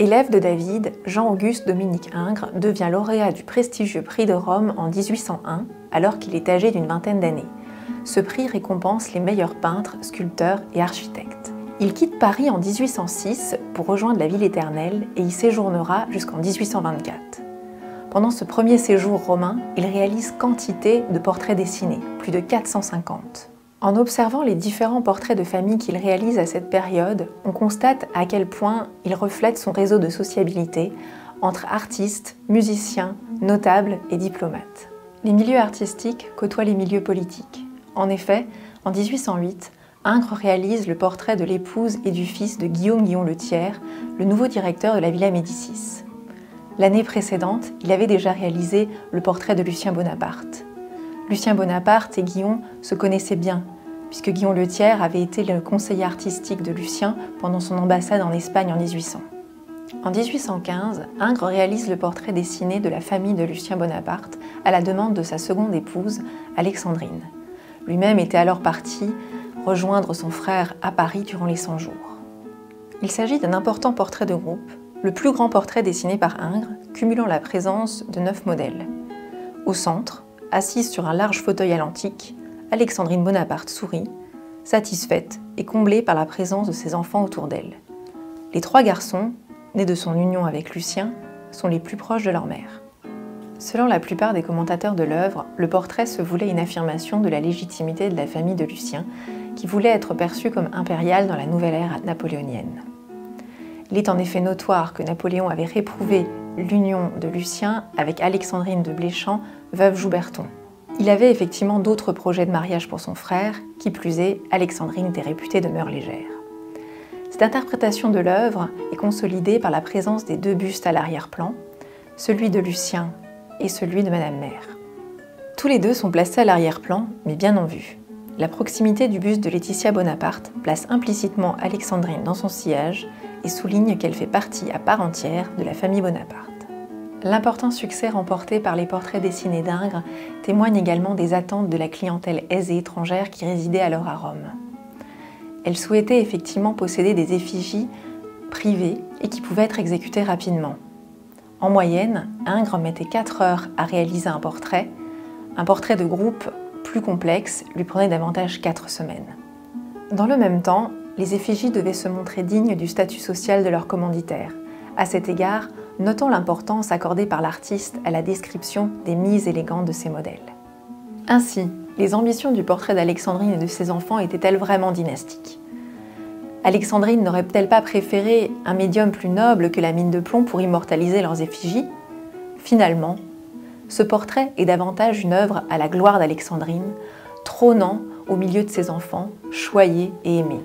Élève de David, Jean-Auguste Dominique Ingres devient lauréat du prestigieux prix de Rome en 1801, alors qu'il est âgé d'une vingtaine d'années. Ce prix récompense les meilleurs peintres, sculpteurs et architectes. Il quitte Paris en 1806 pour rejoindre la ville éternelle et y séjournera jusqu'en 1824. Pendant ce premier séjour romain, il réalise quantité de portraits dessinés, plus de 450. En observant les différents portraits de famille qu'il réalise à cette période, on constate à quel point il reflète son réseau de sociabilité entre artistes, musiciens, notables et diplomates. Les milieux artistiques côtoient les milieux politiques. En effet, en 1808, Ingres réalise le portrait de l'épouse et du fils de Guillaume le Thiers, le nouveau directeur de la Villa Médicis. L'année précédente, il avait déjà réalisé le portrait de Lucien Bonaparte. Lucien Bonaparte et Guillaume se connaissaient bien, puisque Guillaume le Thiers avait été le conseiller artistique de Lucien pendant son ambassade en Espagne en 1800. En 1815, Ingres réalise le portrait dessiné de la famille de Lucien Bonaparte à la demande de sa seconde épouse, Alexandrine. Lui-même était alors parti rejoindre son frère à Paris durant les 100 jours. Il s'agit d'un important portrait de groupe, le plus grand portrait dessiné par Ingres, cumulant la présence de 9 modèles. Au centre, assise sur un large fauteuil à l'antique, Alexandrine Bonaparte sourit, satisfaite et comblée par la présence de ses enfants autour d'elle. Les 3 garçons, nés de son union avec Lucien, sont les plus proches de leur mère. Selon la plupart des commentateurs de l'œuvre, le portrait se voulait une affirmation de la légitimité de la famille de Lucien, qui voulait être perçue comme impériale dans la nouvelle ère napoléonienne. Il est en effet notoire que Napoléon avait réprouvé l'union de Lucien avec Alexandrine de Bléchamp, veuve Jouberton. Il avait effectivement d'autres projets de mariage pour son frère, qui plus est, Alexandrine était réputée de mœurs légères. Cette interprétation de l'œuvre est consolidée par la présence des 2 bustes à l'arrière-plan, celui de Lucien et celui de Madame Mère. Tous les 2 sont placés à l'arrière-plan, mais bien en vue. La proximité du buste de Laetitia Bonaparte place implicitement Alexandrine dans son sillage et souligne qu'elle fait partie à part entière de la famille Bonaparte. L'important succès remporté par les portraits dessinés d'Ingres témoigne également des attentes de la clientèle aisée étrangère qui résidait alors à Rome. Elle souhaitait effectivement posséder des effigies privées et qui pouvaient être exécutées rapidement. En moyenne, Ingres mettait 4 heures à réaliser un portrait de groupe plus complexe lui prenait davantage 4 semaines. Dans le même temps, les effigies devaient se montrer dignes du statut social de leur commanditaire. À cet égard, notons l'importance accordée par l'artiste à la description des mises élégantes de ses modèles. Ainsi, les ambitions du portrait d'Alexandrine et de ses enfants étaient-elles vraiment dynastiques? Alexandrine n'aurait-elle pas préféré un médium plus noble que la mine de plomb pour immortaliser leurs effigies? Finalement, ce portrait est davantage une œuvre à la gloire d'Alexandrine, trônant au milieu de ses enfants, choyés et aimés.